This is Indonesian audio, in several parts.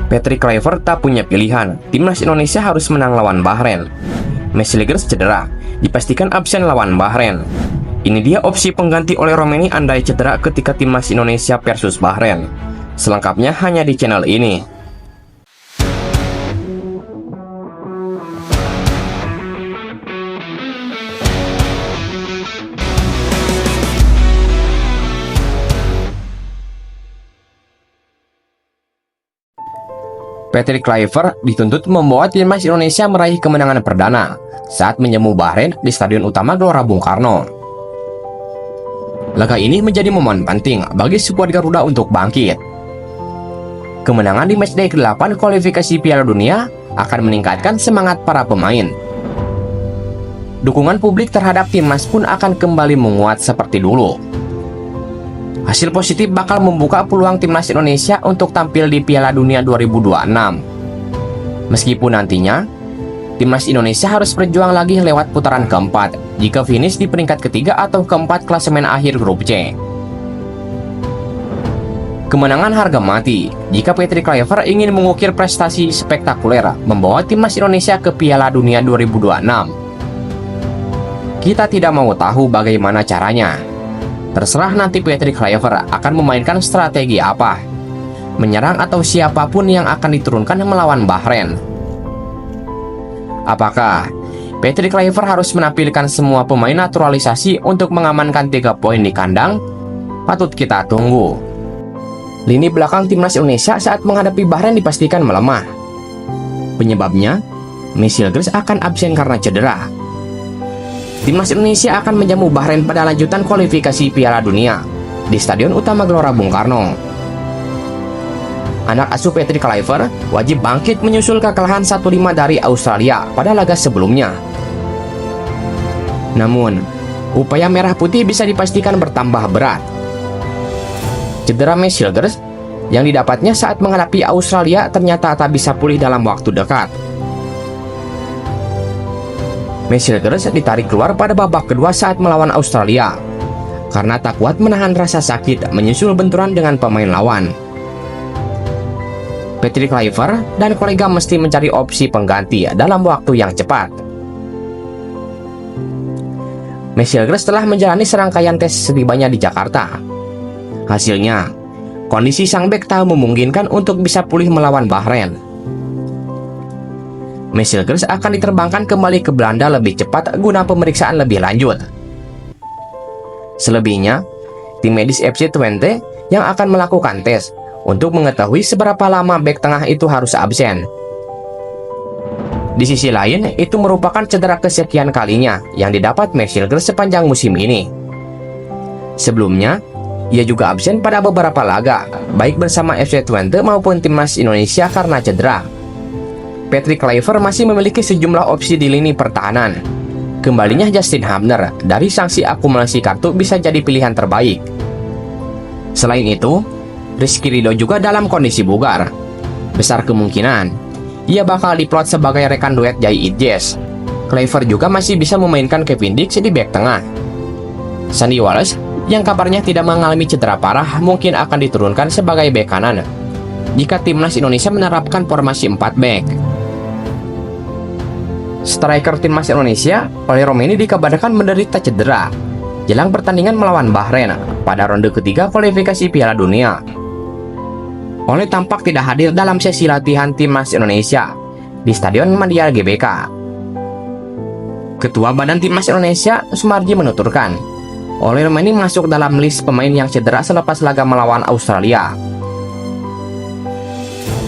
Patrick Kluivert tak punya pilihan. Timnas Indonesia harus menang lawan Bahrain. Mesilgers cedera, dipastikan absen lawan Bahrain. Ini dia opsi pengganti oleh Romeni andai cedera ketika Timnas Indonesia versus Bahrain. Selengkapnya hanya di channel ini. Patrick Kluivert dituntut membawa timnas Indonesia meraih kemenangan perdana saat menjamu Bahrain di Stadion Utama Gelora Bung Karno. Laga ini menjadi momen penting bagi skuad Garuda untuk bangkit. Kemenangan di matchday ke-8 kualifikasi Piala Dunia akan meningkatkan semangat para pemain. Dukungan publik terhadap timnas pun akan kembali menguat seperti dulu. Hasil positif bakal membuka peluang timnas Indonesia untuk tampil di Piala Dunia 2026. Meskipun nantinya, timnas Indonesia harus berjuang lagi lewat putaran keempat jika finish di peringkat ketiga atau keempat klasemen akhir grup C. Kemenangan harga mati jika Patrick Kluivert ingin mengukir prestasi spektakuler membawa timnas Indonesia ke Piala Dunia 2026. Kita tidak mau tahu bagaimana caranya. Terserah nanti Patrick Kluivert akan memainkan strategi apa, menyerang atau siapapun yang akan diturunkan melawan Bahrain. Apakah Patrick Kluivert harus menampilkan semua pemain naturalisasi untuk mengamankan 3 poin di kandang? Patut kita tunggu. Lini belakang timnas Indonesia saat menghadapi Bahrain dipastikan melemah. Penyebabnya, Mesilgers akan absen karena cedera. Timnas Indonesia akan menjamu Bahrain pada lanjutan kualifikasi Piala Dunia di Stadion Utama Gelora Bung Karno. Anak asuh Patrick Kluivert wajib bangkit menyusul kekalahan 1-5 dari Australia pada laga sebelumnya. Namun, upaya merah putih bisa dipastikan bertambah berat. Cedera Mesilgers yang didapatnya saat menghadapi Australia ternyata tak bisa pulih dalam waktu dekat. Mesilgers ditarik keluar pada babak kedua saat melawan Australia karena tak kuat menahan rasa sakit menyusul benturan dengan pemain lawan. Patrick Kluivert dan kolega mesti mencari opsi pengganti dalam waktu yang cepat. Mesilgers telah menjalani serangkaian tes setibanya di Jakarta. Hasilnya, kondisi sang bek tak memungkinkan untuk bisa pulih melawan Bahrain. Mesilgers akan diterbangkan kembali ke Belanda lebih cepat guna pemeriksaan lebih lanjut. Selebihnya, tim medis FC Twente yang akan melakukan tes untuk mengetahui seberapa lama bek tengah itu harus absen. Di sisi lain, itu merupakan cedera kesekian kalinya yang didapat Mesilgers sepanjang musim ini. Sebelumnya, ia juga absen pada beberapa laga, baik bersama FC Twente maupun timnas Indonesia karena cedera. Patrick Kluivert masih memiliki sejumlah opsi di lini pertahanan. Kembalinya Justin Hubner dari sanksi akumulasi kartu bisa jadi pilihan terbaik. Selain itu, Rizky Ridho juga dalam kondisi bugar. Besar kemungkinan ia bakal diplot sebagai rekan duet Jai Idjes. Kluivert juga masih bisa memainkan Kevin Dix di bek tengah. Sandy Wallace yang kabarnya tidak mengalami cedera parah mungkin akan diturunkan sebagai bek kanan jika timnas Indonesia menerapkan formasi 4 bek. Striker timnas Indonesia, Ole Romeni dikabarkan menderita cedera jelang pertandingan melawan Bahrain pada ronde ketiga kualifikasi Piala Dunia. Ole tampak tidak hadir dalam sesi latihan timnas Indonesia di Stadion Mandial GBK. Ketua Badan Timnas Indonesia, Sumarji menuturkan, Ole Romeni masuk dalam list pemain yang cedera selepas laga melawan Australia.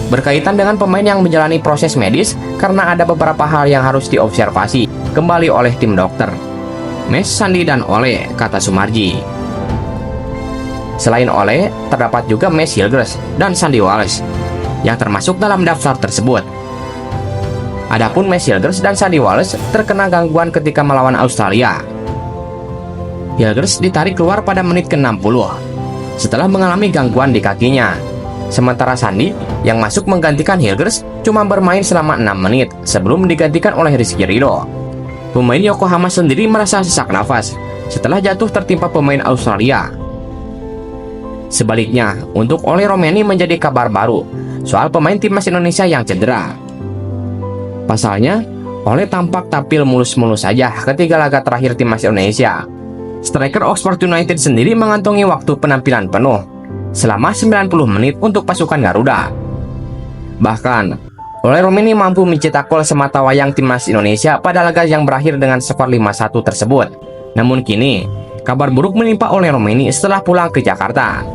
Berkaitan dengan pemain yang menjalani proses medis karena ada beberapa hal yang harus diobservasi kembali oleh tim dokter. Mes, Sandi, dan Ole, kata Sumarji. Selain Ole, terdapat juga Mesilgers dan Sandy Wallace yang termasuk dalam daftar tersebut. Adapun Mesilgers dan Sandy Wallace terkena gangguan ketika melawan Australia. Hilgers ditarik keluar pada menit ke-60 setelah mengalami gangguan di kakinya. Sementara Sandy yang masuk menggantikan Hilgers cuma bermain selama 6 menit sebelum digantikan oleh Rizky Ridho. Pemain Yokohama sendiri merasa sesak nafas setelah jatuh tertimpa pemain Australia. Sebaliknya, untuk Ole Romeni menjadi kabar baru soal pemain timnas Indonesia yang cedera. Pasalnya, Ole tampak tampil mulus-mulus saja ketika laga terakhir timnas Indonesia. Striker Oxford United sendiri mengantongi waktu penampilan penuh selama 90 menit untuk pasukan Garuda. Bahkan, Ole Romeni mampu mencetak gol sematawayang timnas Indonesia pada laga yang berakhir dengan skor 5-1 tersebut. Namun kini, kabar buruk menimpa Ole Romeni setelah pulang ke Jakarta.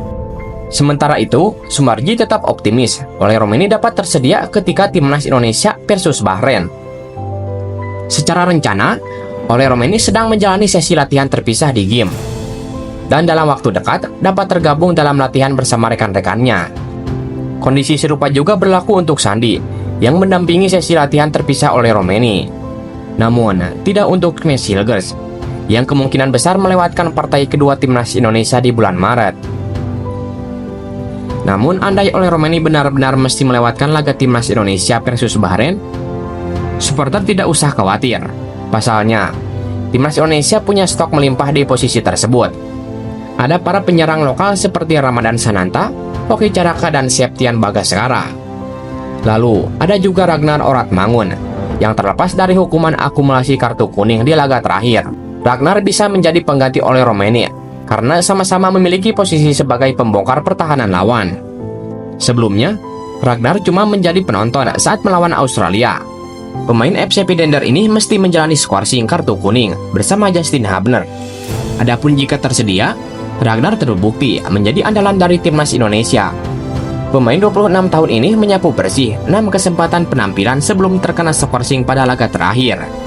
Sementara itu, Sumarji tetap optimis Ole Romeni dapat tersedia ketika timnas Indonesia versus Bahrain. Secara rencana, Ole Romeni sedang menjalani sesi latihan terpisah di gym, dan dalam waktu dekat dapat tergabung dalam latihan bersama rekan-rekannya. Kondisi serupa juga berlaku untuk Sandi, yang mendampingi sesi latihan terpisah Ole Romeni. Namun, tidak untuk Knes Hilgers, yang kemungkinan besar melewatkan partai kedua timnas Indonesia di bulan Maret. Namun, andai Ole Romeni benar-benar mesti melewatkan laga timnas Indonesia versus Bahrain, supporter tidak usah khawatir. Pasalnya, timnas Indonesia punya stok melimpah di posisi tersebut. Ada para penyerang lokal seperti Ramadan Sananta, Hoki Caraka, dan Septian Bagaskara. Lalu, ada juga Ragnar Oratmangun, yang terlepas dari hukuman akumulasi kartu kuning di laga terakhir. Ragnar bisa menjadi pengganti Ole Romeni karena sama-sama memiliki posisi sebagai pembongkar pertahanan lawan. Sebelumnya, Ragnar cuma menjadi penonton saat melawan Australia. Pemain FC Pidender ini mesti menjalani scoring kartu kuning bersama Justin Hubner. Adapun jika tersedia, Ragnar terbukti menjadi andalan dari timnas Indonesia. Pemain 26 tahun ini menyapu bersih 6 kesempatan penampilan sebelum terkena scoring pada laga terakhir.